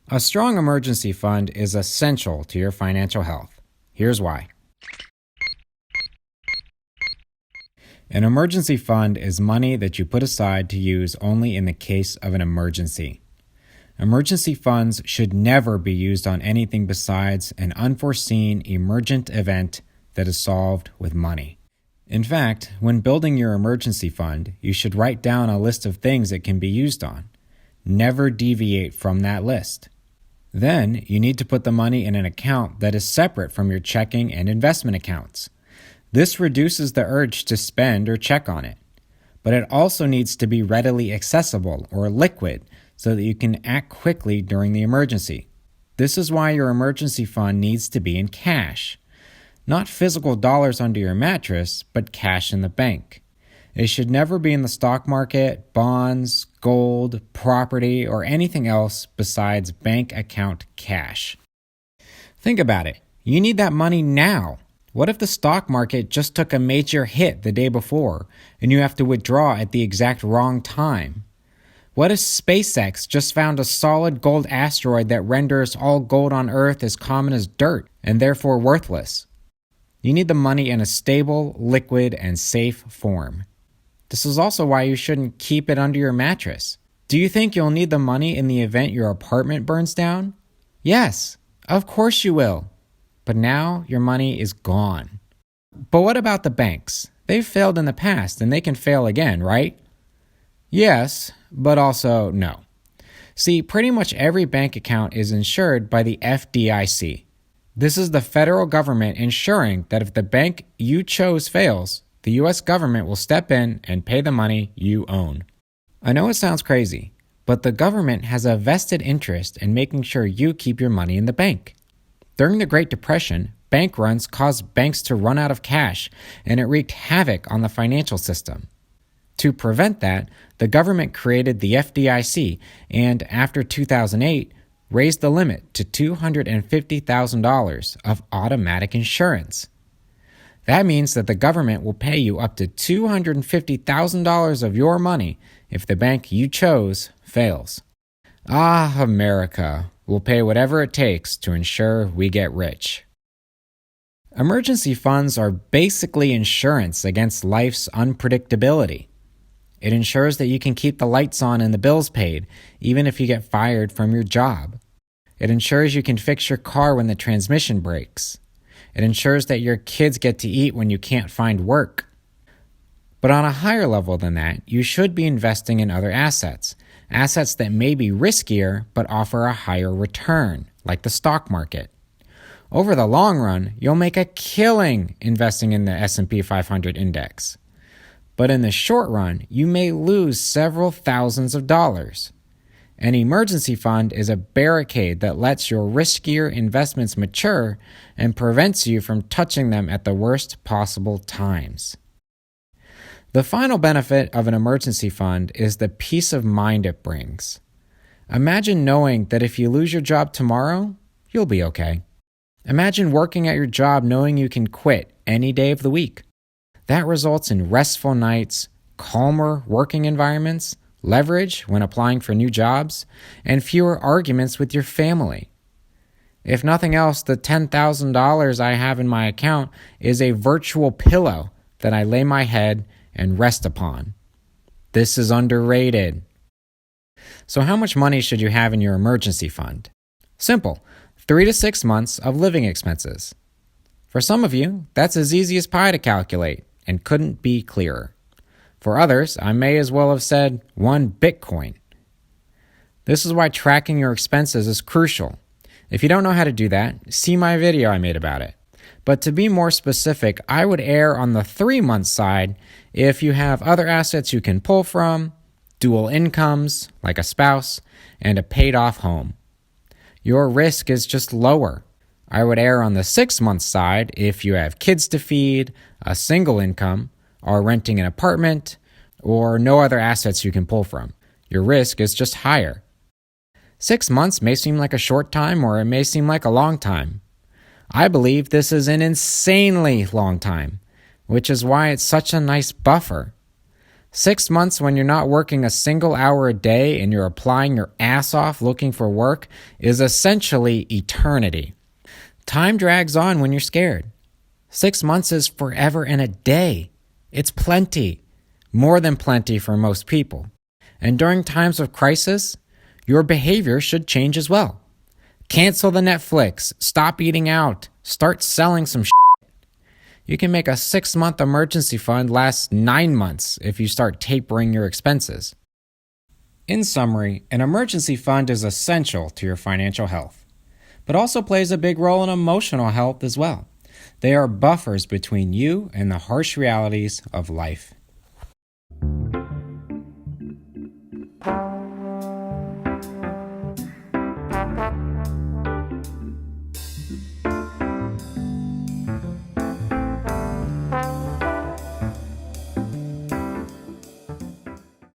A strong emergency fund is essential to your financial health. Here's why. An emergency fund is money that you put aside to use only in the case of an emergency. Emergency funds should never be used on anything besides an unforeseen emergent event that is solved with money. In fact, when building your emergency fund, you should write down a list of things it can be used on. Never deviate from that list. Then, you need to put the money in an account that is separate from your checking and investment accounts. This reduces the urge to spend or check on it. But it also needs to be readily accessible or liquid so that you can act quickly during the emergency. This is why your emergency fund needs to be in cash. Not physical dollars under your mattress, but cash in the bank. It should never be in the stock market, bonds, gold, property, or anything else besides bank account cash. Think about it. You need that money now. What if the stock market just took a major hit the day before and you have to withdraw at the exact wrong time? What if SpaceX just found a solid gold asteroid that renders all gold on Earth as common as dirt and therefore worthless? You need the money in a stable, liquid, and safe form. This is also why you shouldn't keep it under your mattress. Do you think you'll need the money in the event your apartment burns down? Yes, of course you will. But now your money is gone. But what about the banks? They've failed in the past and they can fail again, right? Yes, but also no. See, pretty much every bank account is insured by the FDIC. This is the federal government ensuring that if the bank you chose fails, the U.S. government will step in and pay the money you own. I know it sounds crazy, but the government has a vested interest in making sure you keep your money in the bank. During the Great Depression, bank runs caused banks to run out of cash, and it wreaked havoc on the financial system. To prevent that, the government created the FDIC and, after 2008, raised the limit to $250,000 of automatic insurance. That means that the government will pay you up to $250,000 of your money if the bank you chose fails. Ah, America will pay whatever it takes to ensure we get rich. Emergency funds are basically insurance against life's unpredictability. It ensures that you can keep the lights on and the bills paid, even if you get fired from your job. It ensures you can fix your car when the transmission breaks. It ensures that your kids get to eat when you can't find work. But on a higher level than that, you should be investing in other assets that may be riskier but offer a higher return, like the stock market. Over the long run, you'll make a killing investing in the S&P 500 index. But in the short run, you may lose several thousands of dollars. An emergency fund is a barricade that lets your riskier investments mature and prevents you from touching them at the worst possible times. The final benefit of an emergency fund is the peace of mind it brings. Imagine knowing that if you lose your job tomorrow, you'll be okay. Imagine working at your job knowing you can quit any day of the week. That results in restful nights, calmer working environments, leverage when applying for new jobs, and fewer arguments with your family. If nothing else, the $10,000 I have in my account is a virtual pillow that I lay my head and rest upon. This is underrated. So how much money should you have in your emergency fund? Simple, 3 to 6 months of living expenses. For some of you, that's as easy as pie to calculate and couldn't be clearer. For others, I may as well have said 1 Bitcoin. This is why tracking your expenses is crucial. If you don't know how to do that, see my video I made about it. But to be more specific, I would err on the 3-month side if you have other assets you can pull from, dual incomes, like a spouse, and a paid-off home. Your risk is just lower. I would err on the 6-month side if you have kids to feed, a single income, are renting an apartment, or no other assets you can pull from. Your risk is just higher. 6 months may seem like a short time, or it may seem like a long time. I believe this is an insanely long time, which is why it's such a nice buffer. 6 months when you're not working a single hour a day and you're applying your ass off looking for work is essentially eternity. Time drags on when you're scared. 6 months is forever and a day. It's plenty, more than plenty for most people. And during times of crisis, your behavior should change as well. Cancel the Netflix, stop eating out, start selling some shit. You can make a 6-month emergency fund last 9 months if you start tapering your expenses. In summary, an emergency fund is essential to your financial health, but also plays a big role in emotional health as well. They are buffers between you and the harsh realities of life.